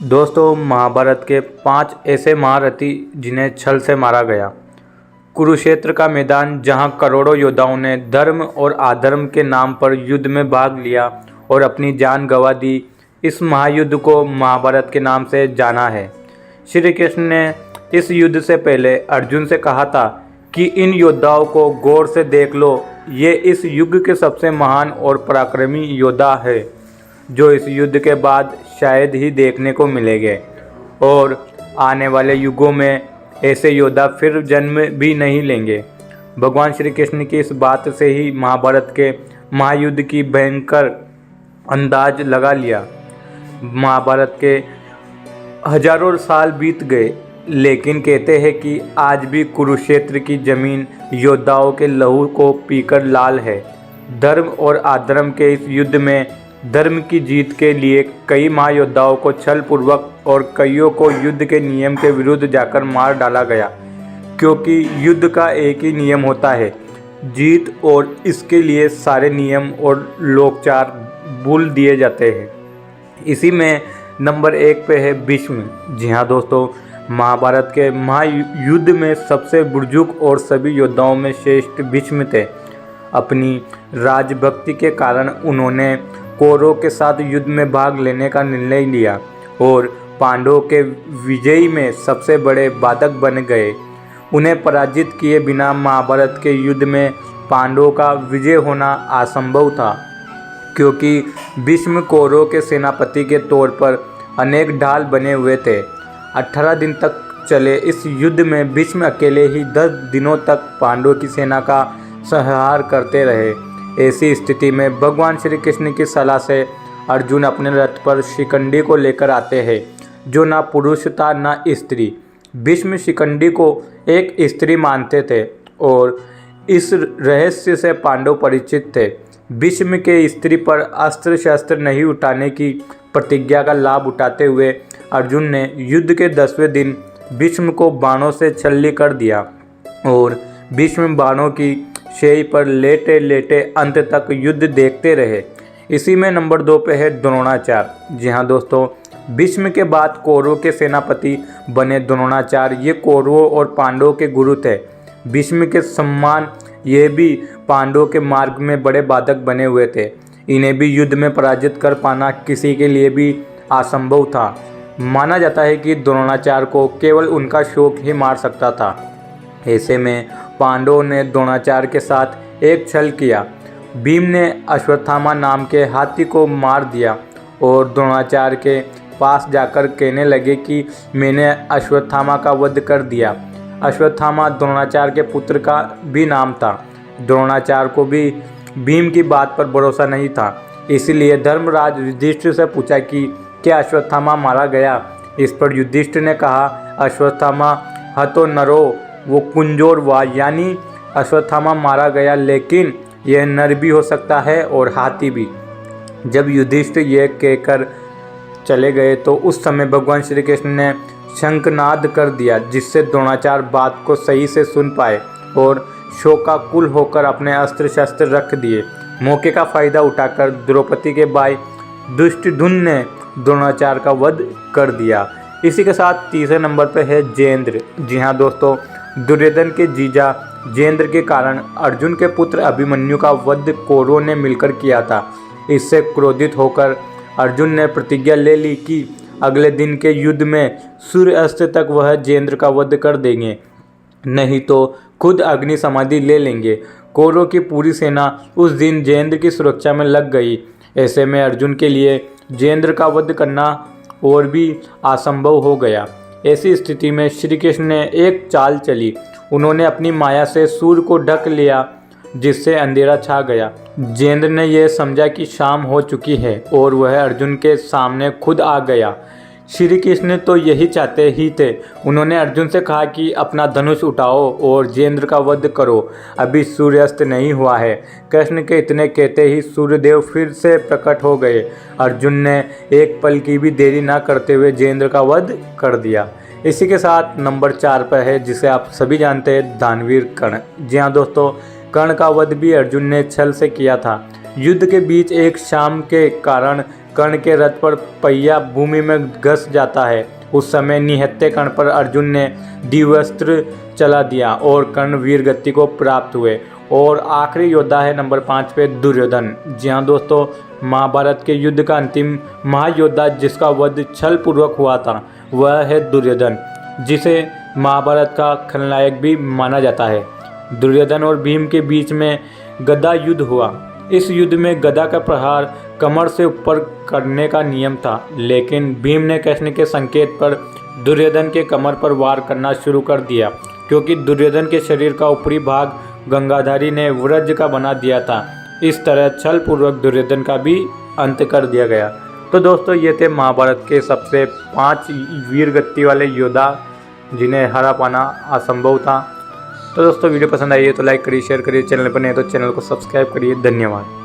दोस्तों, महाभारत के 5 ऐसे महारथी जिन्हें छल से मारा गया। कुरुक्षेत्र का मैदान, जहां करोड़ों योद्धाओं ने धर्म और अधर्म के नाम पर युद्ध में भाग लिया और अपनी जान गंवा दी, इस महायुद्ध को महाभारत के नाम से जाना है। श्री कृष्ण ने इस युद्ध से पहले अर्जुन से कहा था कि इन योद्धाओं को गौर से देख लो, ये इस युग के सबसे महान और पराक्रमी योद्धा है, जो इस युद्ध के बाद शायद ही देखने को मिलेंगे और आने वाले युगों में ऐसे योद्धा फिर जन्म भी नहीं लेंगे। भगवान श्री कृष्ण की इस बात से ही महाभारत के महायुद्ध की भयंकर अंदाज लगा लिया। महाभारत के हजारों साल बीत गए, लेकिन कहते हैं कि आज भी कुरुक्षेत्र की जमीन योद्धाओं के लहू को पीकर लाल है। धर्म और अधर्म के इस युद्ध में धर्म की जीत के लिए कई महायोद्धाओं को छल पूर्वक और कईयों को युद्ध के नियम के विरुद्ध जाकर मार डाला गया, क्योंकि युद्ध का एक ही नियम होता है, जीत, और इसके लिए सारे नियम और लोकचार भूल दिए जाते हैं। इसी में नंबर 1 पे है भीष्म। जी हाँ दोस्तों, महाभारत के महायुद्ध में सबसे बुजुर्ग और सभी योद्धाओं में श्रेष्ठ भीष्म थे। अपनी राजभक्ति के कारण उन्होंने कौरवों के साथ युद्ध में भाग लेने का निर्णय लिया और पांडवों के विजय में सबसे बड़े बाधक बन गए। उन्हें पराजित किए बिना महाभारत के युद्ध में पांडवों का विजय होना असंभव था, क्योंकि भीष्म कौरवों के सेनापति के तौर पर अनेक ढाल बने हुए थे। 18 दिन तक चले इस युद्ध में भीष्म अकेले ही 10 दिनों तक पांडवों की सेना का संहार करते रहे। ऐसी स्थिति में भगवान श्री कृष्ण की सलाह से अर्जुन अपने रथ पर शिखंडी को लेकर आते हैं, जो ना पुरुष था ना स्त्री। भीष्म शिखंडी को एक स्त्री मानते थे और इस रहस्य से पांडव परिचित थे। भीष्म के स्त्री पर अस्त्र शस्त्र नहीं उठाने की प्रतिज्ञा का लाभ उठाते हुए अर्जुन ने युद्ध के 10वें दिन भीष्म को बाणों से छल्ली कर दिया और भीष्म बाणों की शेई पर लेटे लेटे अंत तक युद्ध देखते रहे। इसी में नंबर 2 पे है द्रोणाचार्य। जी हाँ दोस्तों, भीष्म के बाद कौरवों के सेनापति बने द्रोणाचार्य। ये कौरवों और पांडवों के गुरु थे। भीष्म के सम्मान ये भी पांडवों के मार्ग में बड़े बाधक बने हुए थे। इन्हें भी युद्ध में पराजित कर पाना किसी के लिए भी असंभव था। माना जाता है कि द्रोणाचार्य को केवल उनका शौक ही मार सकता था। ऐसे में पांडवों ने द्रोणाचार्य के साथ एक छल किया। भीम ने अश्वत्थामा नाम के हाथी को मार दिया और द्रोणाचार्य के पास जाकर कहने लगे कि मैंने अश्वत्थामा का वध कर दिया। अश्वत्थामा द्रोणाचार्य के पुत्र का भी नाम था। द्रोणाचार्य को भी भीम की बात पर भरोसा नहीं था, इसलिए धर्मराज युधिष्ठिर से पूछा कि क्या अश्वत्थामा मारा गया। इस पर युधिष्ठिर ने कहा, अश्वत्थामा हतो नरो वो कुंजोर वा, यानी अश्वत्थामा मारा गया, लेकिन यह नर भी हो सकता है और हाथी भी। जब युधिष्ठिर यह कहकर चले गए तो उस समय भगवान श्री कृष्ण ने शंखनाद कर दिया, जिससे द्रोणाचार्य बात को सही से सुन पाए और शोकाकुल होकर अपने अस्त्र शस्त्र रख दिए। मौके का फायदा उठाकर द्रौपदी के भाई दुष्टद्युम्न ने द्रोणाचार्य का वध कर दिया। इसी के साथ तीसरे नंबर पर है जयेंद्र। जी हाँ दोस्तों, दुर्योधन के जीजा जयेंद्र के कारण अर्जुन के पुत्र अभिमन्यु का वध कौरवों ने मिलकर किया था। इससे क्रोधित होकर अर्जुन ने प्रतिज्ञा ले ली कि अगले दिन के युद्ध में सूर्यास्त तक वह जयेंद्र का वध कर देंगे, नहीं तो खुद अग्नि समाधि ले लेंगे। कौरवों की पूरी सेना उस दिन जयेंद्र की सुरक्षा में लग गई। ऐसे में अर्जुन के लिए जयेंद्र का वध करना और भी असंभव हो गया। ऐसी स्थिति में श्री कृष्ण ने एक चाल चली। उन्होंने अपनी माया से सूर्य को ढक लिया, जिससे अंधेरा छा गया। जयेंद्र ने यह समझा कि शाम हो चुकी है और वह अर्जुन के सामने खुद आ गया। श्री कृष्ण तो यही चाहते ही थे। उन्होंने अर्जुन से कहा कि अपना धनुष उठाओ और जयेंद्र का वध करो, अभी सूर्यास्त नहीं हुआ है। कृष्ण के इतने कहते ही सूर्यदेव फिर से प्रकट हो गए। अर्जुन ने एक पल की भी देरी न करते हुए जयेंद्र का वध कर दिया। इसी के साथ नंबर 4 पर है, जिसे आप सभी जानते हैं, दानवीर कर्ण। जी हाँ दोस्तों, कर्ण का वध भी अर्जुन ने छल से किया था। युद्ध के बीच एक शाम के कारण कर्ण के रथ पर पहिया भूमि में घस जाता है। उस समय निहत्थे कर्ण पर अर्जुन ने दिव्यास्त्र चला दिया और कर्ण वीर गति को प्राप्त हुए। और आखिरी योद्धा है नंबर 5 पे दुर्योधन। जी हाँ दोस्तों, महाभारत के युद्ध का अंतिम महायोद्धा जिसका वध छल पूर्वक हुआ था वह है दुर्योधन, जिसे महाभारत का खलनायक भी माना जाता है। दुर्योधन और भीम के बीच में गदा युद्ध हुआ। इस युद्ध में गदा का प्रहार कमर से ऊपर करने का नियम था, लेकिन भीम ने कृष्ण के संकेत पर दुर्योधन के कमर पर वार करना शुरू कर दिया, क्योंकि दुर्योधन के शरीर का ऊपरी भाग गंगाधारी ने वज्र का बना दिया था। इस तरह छल पूर्वक दुर्योधन का भी अंत कर दिया गया। तो दोस्तों, ये थे महाभारत के सबसे 5 वीर गति वाले योद्धा जिन्हें हरा पाना असंभव था। तो दोस्तों, वीडियो पसंद आई है तो लाइक करिए, शेयर करिए, चैनल पर नहीं तो चैनल को सब्सक्राइब करिए। धन्यवाद।